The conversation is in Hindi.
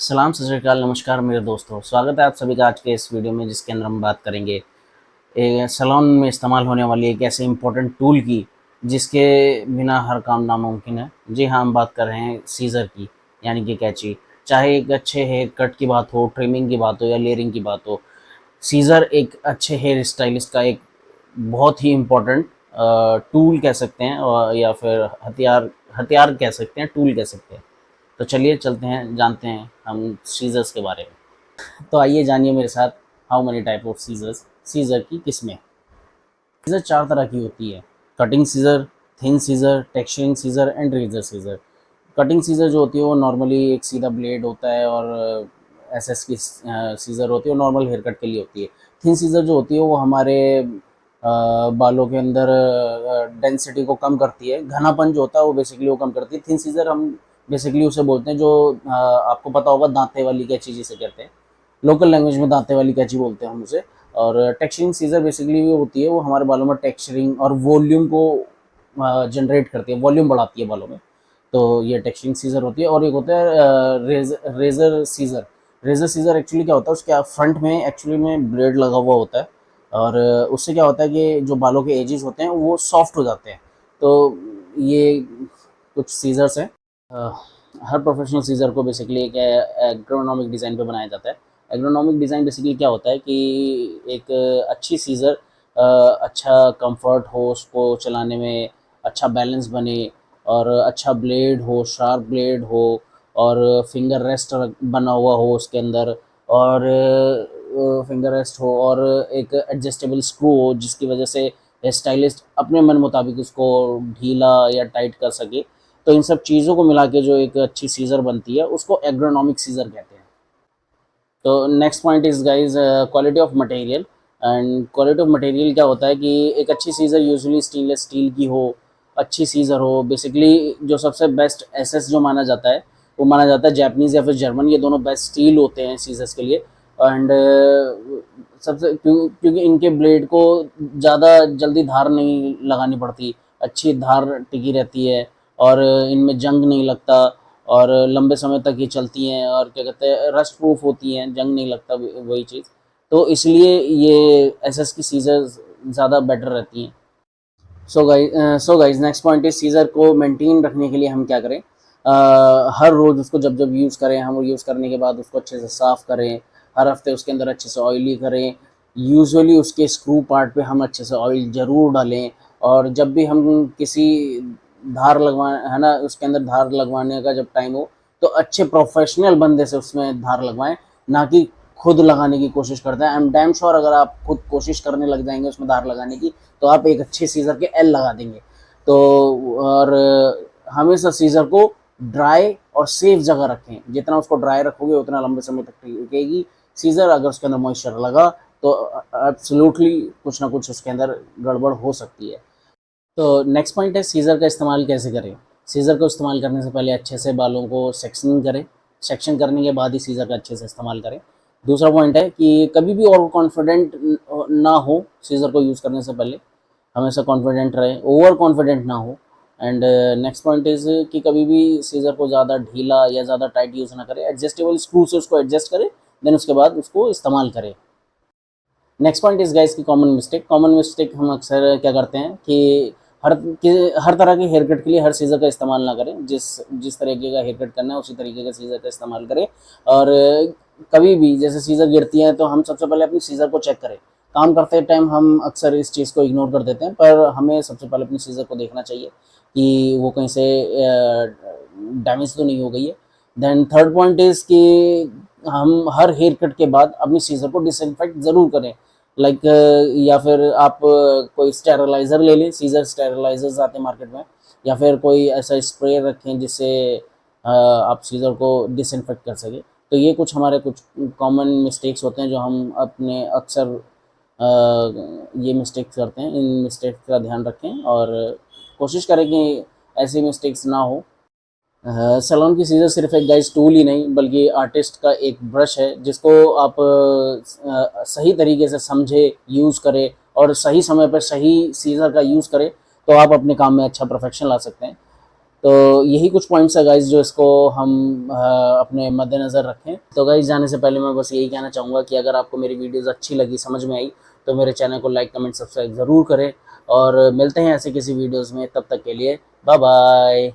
सलाम सत श्री अकाल नमस्कार मेरे दोस्तों, स्वागत है आप सभी का आज के इस वीडियो में, जिसके अंदर हम बात करेंगे सैलून में इस्तेमाल होने वाली एक ऐसे इम्पोर्टेंट टूल की जिसके बिना हर काम नामुमकिन है। जी हाँ, हम बात कर रहे हैं सीज़र की, यानी कि कैंची। चाहे एक अच्छे हेयर कट की बात हो, ट्रिमिंग की बात हो या लेयरिंग की बात हो, सीज़र एक अच्छे हेयर स्टाइलिस्ट का एक बहुत ही इम्पोर्टेंट टूल कह सकते हैं, और या फिर हथियार हथियार कह सकते हैं, टूल कह सकते हैं। तो चलिए चलते हैं, जानते हैं हम सीजर्स के बारे में। तो आइए जानिए मेरे साथ, how many type of scissors, scissor की किस्में। सीजर चार तरह की होती है: cutting scissor, thin scissor, texturing scissor and razor scissor. Cutting scissor जो होती है वो नॉर्मली एक सीधा ब्लेड होता है, और एसएस की सीजर होती है, वो नॉर्मल हेयर कट के लिए होती है। थिन सीजर जो होती है वो हमारे बालों के अंदर डेंसिटी को कम करती है, घनापन जो होता है वो बेसिकली वो कम करती है। थिन सीजर हम बेसिकली उसे बोलते हैं जो आपको पता होगा, दांते वाली कैंची जिसे कहते हैं, लोकल लैंग्वेज में दांते वाली कैंची बोलते हैं हम उसे। और टेक्सचरिंग सीजर बेसिकली वो होती है, वो हमारे बालों में टेक्सचरिंग और वॉल्यूम को जनरेट करती है, वॉल्यूम बढ़ाती है बालों में। तो ये टेक्सचरिंग सीजर होती है। और एक होता है razor scissor. Razor scissor actually क्या होता है, उसके फ्रंट में एक्चुअली में ब्लेड लगा हुआ होता है, और उससे क्या होता है कि जो बालों के एजेस होते हैं वो सॉफ्ट हो जाते हैं। तो ये कुछ सीजर्स हैं। अ, हर प्रोफेशनल सीजर को बेसिकली एक एग्रोनॉमिक डिज़ाइन पे बनाया जाता है। एग्रोनॉमिक डिज़ाइन बेसिकली क्या होता है कि एक अच्छी सीजर अच्छा कंफर्ट हो उसको चलाने में, अच्छा बैलेंस बने, और अच्छा ब्लेड हो, शार्प ब्लेड हो, और फिंगर रेस्ट बना हुआ हो उसके अंदर, और फिंगर रेस्ट हो, और एक एडजस्टेबल स्क्रू हो जिसकी वजह से स्टाइलिस्ट अपने मन मुताबिक उसको ढीला या टाइट कर सके। तो इन सब चीज़ों को मिला के जो एक अच्छी सीज़र बनती है उसको एग्रोनॉमिक सीज़र कहते हैं। तो next point is guys quality of material. And quality of material क्या होता है कि एक अच्छी सीज़र यूजुअली स्टेनलेस स्टील की हो, अच्छी सीज़र हो। बेसिकली जो सबसे बेस्ट एसएस जो माना जाता है वो माना जाता है जापानीज़ या फिर जर्मन, ये दोनों बेस्ट स्टील होते हैं सीज़र्स के लिए। एंड सबसे क्योंकि इनके ब्लेड को ज़्यादा जल्दी धार नहीं लगानी पड़ती, अच्छी धार टिकी रहती है, और इनमें जंग नहीं लगता, और लंबे समय तक ये चलती हैं, और क्या कहते हैं, रस्ट प्रूफ होती हैं, जंग नहीं लगता, वही चीज़। तो इसलिए ये एसएस की सीजर्स ज़्यादा बेटर रहती हैं। So guys next point is scissor को मेंटेन रखने के लिए हम क्या करें। हर रोज़ उसको जब जब यूज़ करें, हम यूज़ करने के बाद उसको अच्छे से साफ़ करें, हर हफ्ते उसके अंदर अच्छे से ऑयली करें। यूजुअली उसके स्क्रू पार्ट पे हम अच्छे से ऑयल ज़रूर डालें। और जब भी हम किसी धार लगवा है ना, उसके अंदर धार लगवाने का जब टाइम हो, तो अच्छे प्रोफेशनल बंदे से उसमें धार लगवाएं, ना कि खुद लगाने की कोशिश करते हैं। आई एम डैम श्योर अगर आप खुद कोशिश करने लग जाएंगे उसमें धार लगाने की, तो आप एक अच्छे सीज़र के एल लगा देंगे। तो और हमेशा सीज़र को ड्राई और सेफ जगह रखें, जितना उसको ड्राई रखोगे उतना लंबे समय तक टिकेगी सीज़र। अगर उसके अंदर मॉइस्चर लगा तो एब्सोल्युटली कुछ ना कुछ उसके अंदर गड़बड़ हो सकती है। तो नेक्स्ट पॉइंट है सीज़र का इस्तेमाल कैसे करें। सीज़र को इस्तेमाल करने से पहले अच्छे से बालों को सेक्शनिंग करें, सेक्शन करने के बाद ही सीज़र का अच्छे से इस्तेमाल करें। दूसरा पॉइंट है कि कभी भी ओवर कॉन्फिडेंट ना हो सीज़र को यूज़ करने से पहले, हमेशा कॉन्फिडेंट रहे, ओवर कॉन्फिडेंट ना हो। एंड नेक्स्ट पॉइंट इज़ कि कभी भी सीज़र को ज़्यादा ढीला या ज़्यादा टाइट यूज़ ना करें, एडजस्टेबल स्क्रू से उसको एडजस्ट करें, देन उसके बाद उसको इस्तेमाल करें। नेक्स्ट पॉइंट इज गाइस की कॉमन मिस्टेक हम अक्सर क्या करते हैं कि हर हर तरह के हेयर कट के लिए हर सीज़र का इस्तेमाल ना करें। जिस जिस तरीके का हेयर कट करना है उसी तरीके का सीज़र का इस्तेमाल करें। और कभी भी जैसे सीज़र गिरती है तो हम सबसे पहले अपनी सीज़र को चेक करें। काम करते टाइम हम अक्सर इस चीज़ को इग्नोर कर देते हैं, पर हमें सबसे पहले अपनी सीज़र को देखना चाहिए कि वो कहीं से डैमेज तो नहीं हो गई है। देन थर्ड पॉइंट इज़ कि हम हर हेयर कट के बाद अपनी सीज़र को डिसइंफेक्ट ज़रूर करें। लाइक या फिर आप कोई स्टेरलाइज़र ले लें, सीज़र स्टेरलाइज़र्स आते हैं मार्केट में, या फिर कोई ऐसा स्प्रे रखें जिससे आप सीज़र को डिसइंफेक्ट कर सकें। तो ये कुछ हमारे कुछ कॉमन मिस्टेक्स होते हैं जो हम अपने अक्सर ये मिस्टेक्स करते हैं। इन मिस्टेक्स का ध्यान रखें और कोशिश करें कि ऐसी मिस्टेक्स ना हो। सैलून की सीज़र सिर्फ एक गाइस टूल ही नहीं बल्कि आर्टिस्ट का एक ब्रश है, जिसको आप सही तरीके से समझे, यूज़ करें, और सही समय पर सही सीज़र का यूज़ करें, तो आप अपने काम में अच्छा परफेक्शन ला सकते हैं। तो यही कुछ पॉइंट्स है गाइज जो इसको हम अपने मद्देनज़र रखें। तो गाइज जाने से पहले मैं बस यही कहना चाहूँगा कि अगर आपको मेरी वीडियोज़ अच्छी लगी, समझ में आई, तो मेरे चैनल को लाइक कमेंट सब्सक्राइब ज़रूर करें और मिलते हैं ऐसे किसी वीडियोज़ में। तब तक के लिए बाय बाय।